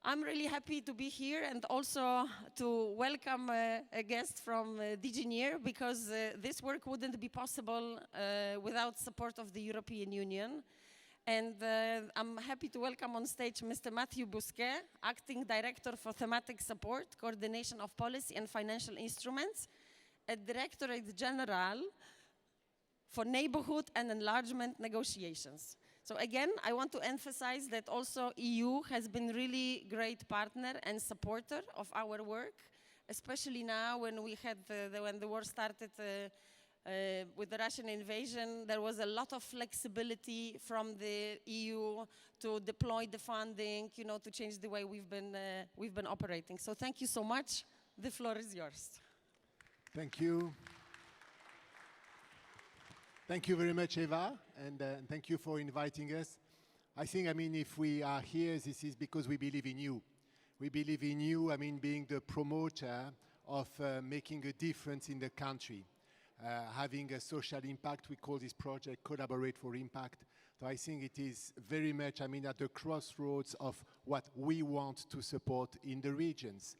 I'm really happy to be here and also to welcome a guest from DigiNear, because this work wouldn't be possible without support of the European Union. And I'm happy to welcome on stage Mr. Matthew Bousquet, Acting Director for Thematic Support, Coordination of Policy and Financial Instruments at Directorate General for Neighborhood and Enlargement Negotiations. So again, I want to emphasize that also EU has been really great partner and supporter of our work, especially now when we had when the war started with the Russian invasion. There was a lot of flexibility from the EU to deploy the funding, to change the way we've been operating. So thank you so much. The floor is yours. Thank you. Thank you very much, Eva, and thank you for inviting us. I think, if we are here, this is because we believe in you. We believe in you, being the promoter of making a difference in the country, having a social impact. We call this project Collaborate for Impact. So I think it is very much, at the crossroads of what we want to support in the regions.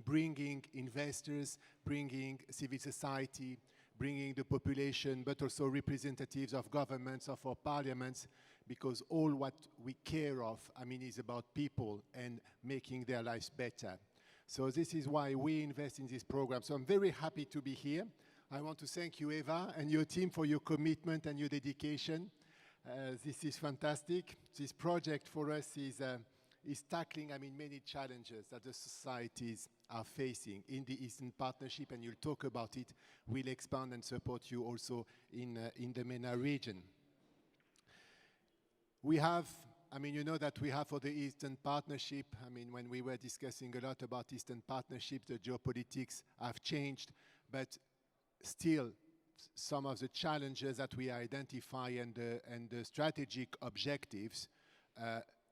Bringing investors, bringing civil society, bringing the population, but also representatives of governments, of our parliaments, because all what we care of, is about people and making their lives better. So this is why we invest in this program. So I'm very happy to be here. I want to thank you, Eva, and your team for your commitment and your dedication. This is fantastic. This project for us is tackling, many challenges that the societies are facing in the Eastern Partnership, and you'll talk about it. We'll expand and support you also in the MENA region. We have, you know that we have for the Eastern Partnership, when we were discussing a lot about Eastern Partnership, the geopolitics have changed, but still some of the challenges that we identify and the strategic objectives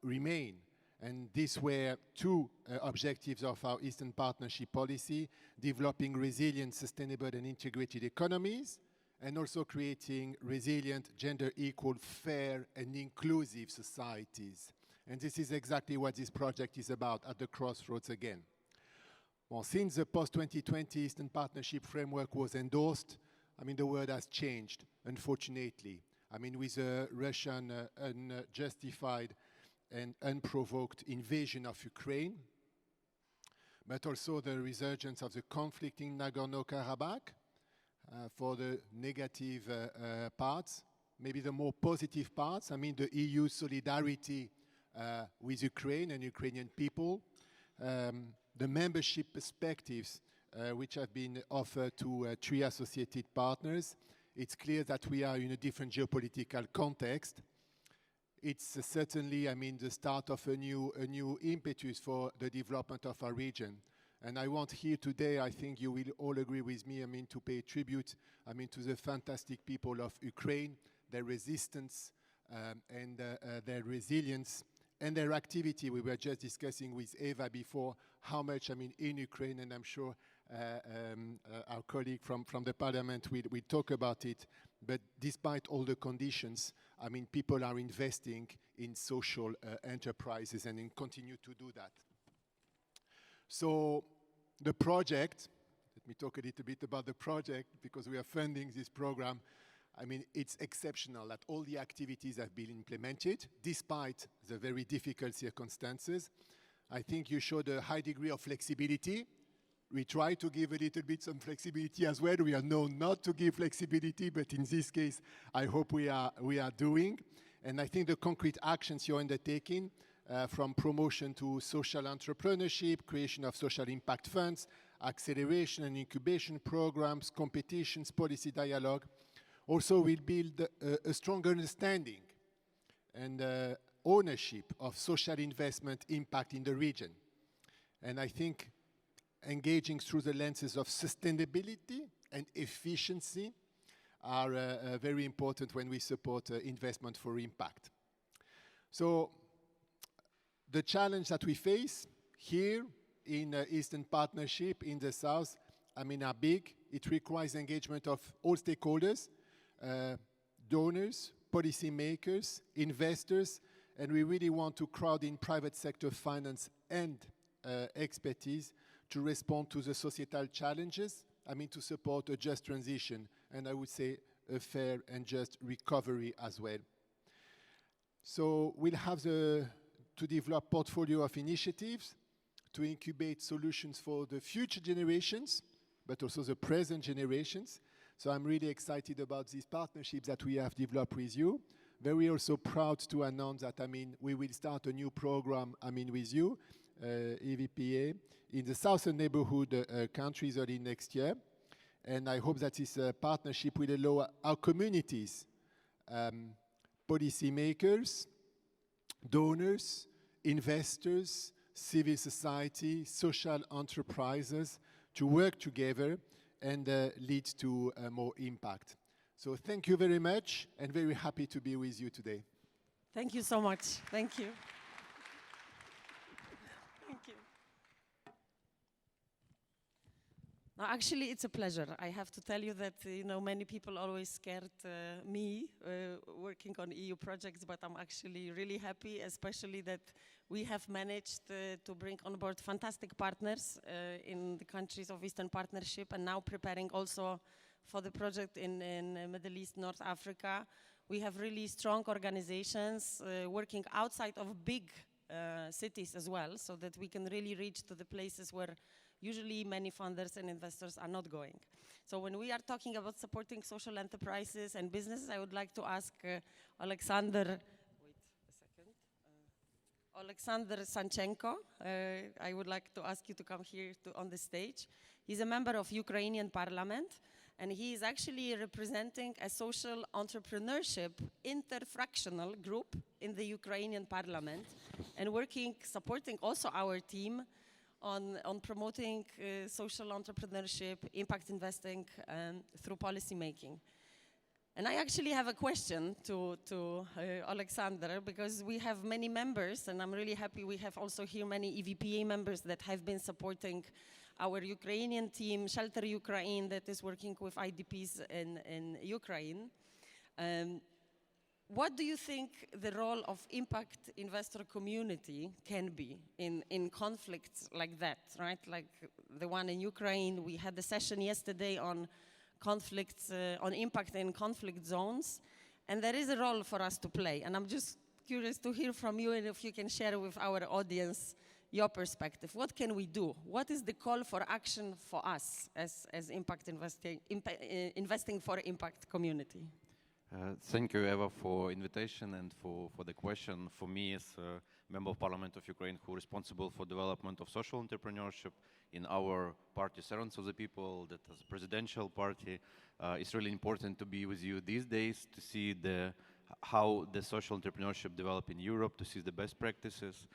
remain. And these were two objectives of our Eastern Partnership policy: developing resilient, sustainable and integrated economies, and also creating resilient, gender-equal, fair and inclusive societies. And this is exactly what this project is about, at the crossroads again. Well, since the post-2020 Eastern Partnership framework was endorsed, the world has changed, unfortunately. With the Russian unjustified and unprovoked invasion of Ukraine, but also the resurgence of the conflict in Nagorno-Karabakh, for the negative parts. Maybe the more positive parts, the EU solidarity with Ukraine and Ukrainian people, the membership perspectives which have been offered to 3 associated partners. It's clear that we are in a different geopolitical context. It's certainly, the start of a new impetus for the development of our region. And I want here today, I think you will all agree with me, to pay tribute, to the fantastic people of Ukraine, their resistance and their resilience and their activity. We were just discussing with Eva before how much, in Ukraine, and I'm sure our colleague from the parliament will talk about it. But despite all the conditions, people are investing in social enterprises and continue to do that. So the project, let me talk a little bit about the project, because we are funding this program. It's exceptional that all the activities have been implemented, despite the very difficult circumstances. I think you showed a high degree of flexibility. We try to give a little bit some flexibility as well. We are known not to give flexibility, but in this case, I hope we are doing. And I think the concrete actions you're undertaking, from promotion to social entrepreneurship, creation of social impact funds, acceleration and incubation programs, competitions, policy dialogue, also will build a stronger understanding and ownership of social investment impact in the region. And I think engaging through the lenses of sustainability and efficiency are very important when we support investment for impact. So the challenge that we face here in Eastern Partnership in the South, are big. It requires engagement of all stakeholders, donors, policymakers, investors, and we really want to crowd in private sector finance and expertise to respond to the societal challenges, I mean to support a just transition, and I would say a fair and just recovery as well. So we'll have to develop portfolio of initiatives to incubate solutions for the future generations, but also the present generations. So I'm really excited about these partnerships that we have developed with you. Very also proud to announce that, I mean, we will start a new program, I mean, with you, EVPA, in the southern neighborhood countries early next year. And I hope that this partnership will allow our communities, policymakers, donors, investors, civil society, social enterprises to work together and lead to more impact. So thank you very much, and very happy to be with you today. Thank you so much. Thank you. Thank you. No, actually, it's a pleasure. I have to tell you that, many people always scared me working on EU projects, but I'm actually really happy, especially that we have managed to bring on board fantastic partners in the countries of Eastern Partnership, and now preparing also for the project in Middle East, North Africa. We have really strong organizations working outside of big cities as well, so that we can really reach to the places where usually many funders and investors are not going. So when we are talking about supporting social enterprises and businesses, I would like to ask Alexander Sanchenko. I would like to ask you to come here on the stage. He's a member of Ukrainian parliament, and he is actually representing a social entrepreneurship interfractional group in the Ukrainian parliament, and supporting also our team on promoting social entrepreneurship, impact investing through policy making. And I actually have a question to Alexander, because we have many members, and I'm really happy we have also here many EVPA members that have been supporting our Ukrainian team, Shelter Ukraine, that is working with IDPs in Ukraine. What do you think the role of impact investor community can be in conflicts like that, right? Like the one in Ukraine. We had a session yesterday on conflicts, on impact in conflict zones, and there is a role for us to play. And I'm just curious to hear from you, and if you can share with our audience your perspective. What can we do? What is the call for action for us as impact investing for impact community? Thank you, Eva, for invitation and for the question. For me, as a member of Parliament of Ukraine who is responsible for development of social entrepreneurship in our party, Servants of the People, that is a presidential party, it's really important to be with you these days to see how the social entrepreneurship develop in Europe, to see the best practices.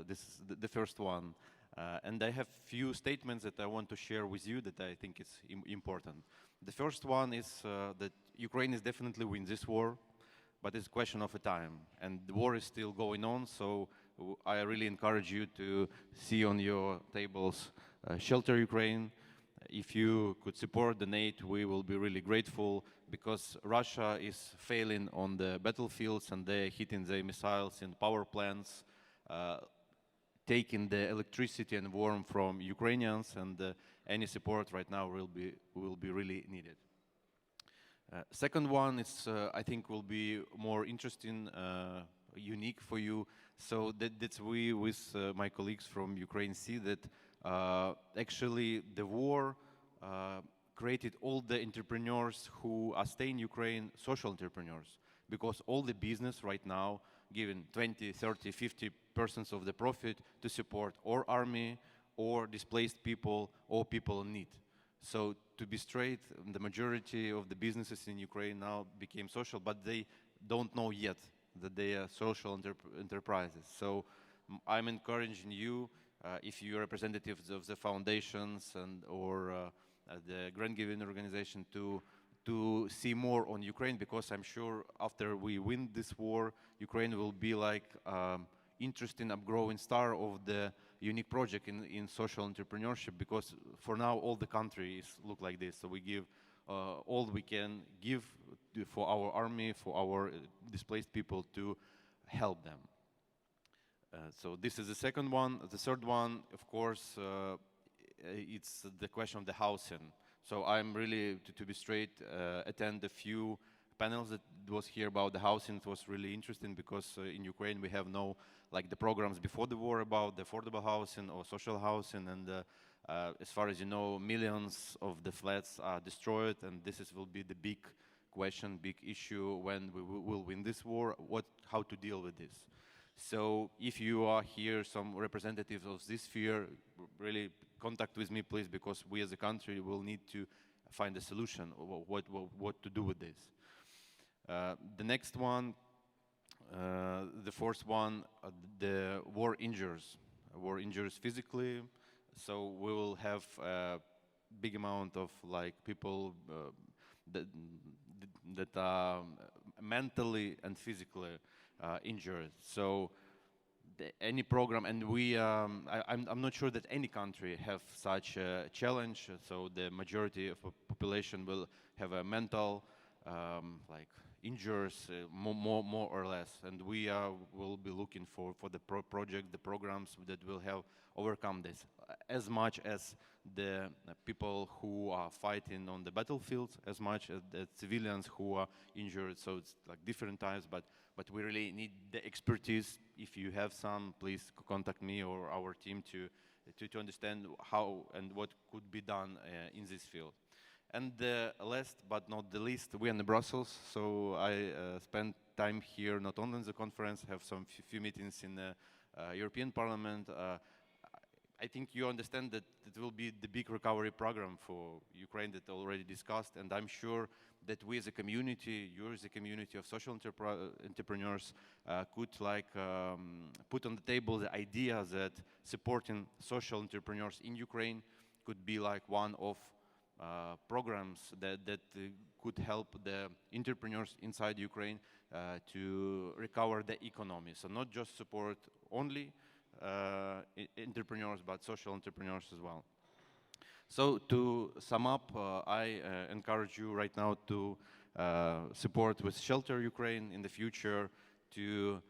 This is the first one. And I have few statements that I want to share with you that I think is important. The first one is that Ukraine is definitely win this war, but it's a question of a time. And the war is still going on, so I really encourage you to see on your tables Shelter Ukraine. If you could support, donate, we will be really grateful, because Russia is failing on the battlefields and they're hitting their missiles in power plants, taking the electricity and warmth from Ukrainians, and any support right now will be really needed. Second one is, I think, will be more interesting, unique for you. So that's we, with my colleagues from Ukraine, see that actually the war created all the entrepreneurs who are staying in Ukraine, social entrepreneurs, because all the business right now giving 20, 30, 50% of the profit to support or army or displaced people or people in need. So to be straight, the majority of the businesses in Ukraine now became social, but they don't know yet that they are social enterprises. So I'm encouraging you, if you're representatives of the foundations or the grant-giving organization, to see more on Ukraine, because I'm sure after we win this war, Ukraine will be like interesting upgrowing star of the unique project in social entrepreneurship, because for now all the countries look like this. So we give all we can give for our army, for our displaced people, to help them. So this is the second one. The third one, of course, it's the question of the housing. So I'm really, to be straight, attend a few panels that was here about the housing. It was really interesting because in Ukraine we have no, like the programs before the war about the affordable housing or social housing, and as far as you know, millions of the flats are destroyed, and will be the big question, big issue when we will win this war, how to deal with this. So if you are here, some representatives of this sphere, really contact with me, please, because we as a country will need to find a solution, what to do with this. The next one, the fourth one, the war injures physically. So we will have a big amount of like people that are mentally and physically injured. So any program, and I'm not sure that any country have such a challenge. So the majority of the population will have a mental like injuries, more or less, and we will be looking for the project, the programs that will help overcome this, as much as the people who are fighting on the battlefield, as much as the civilians who are injured. So it's like different types, but we really need the expertise. If you have some, please contact me or our team to understand how and what could be done in this field. And last but not the least, we're in Brussels, so I spend time here not only in the conference, have some few meetings in the European Parliament. I think you understand that it will be the big recovery program for Ukraine that already discussed, and I'm sure that we as a community, you as a community of social entrepreneurs, could put on the table the idea that supporting social entrepreneurs in Ukraine could be like one of programs that could help the entrepreneurs inside Ukraine to recover the economy. So not just support only entrepreneurs, but social entrepreneurs as well. So to sum up, I encourage you right now to support with Shelter Ukraine in the future, to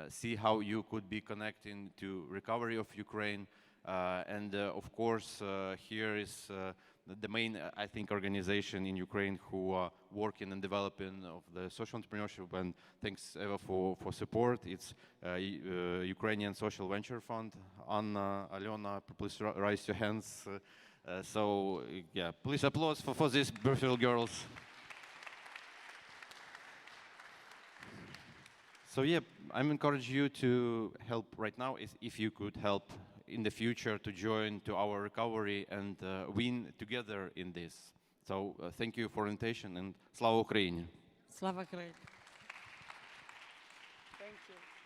see how you could be connecting to recovery of Ukraine. And of course, here is the main, I think, organization in Ukraine who are working and developing of the social entrepreneurship, and thanks Eva for support. It's Ukrainian Social Venture Fund. Anna, Alena, please raise your hands. So yeah, please applause for these beautiful girls. So yeah, I'm encouraging you to help right now, if you could help in the future to join to our recovery and win together in this. So thank you for invitation, and Slava Ukraini. Slava Ukraini. Thank you.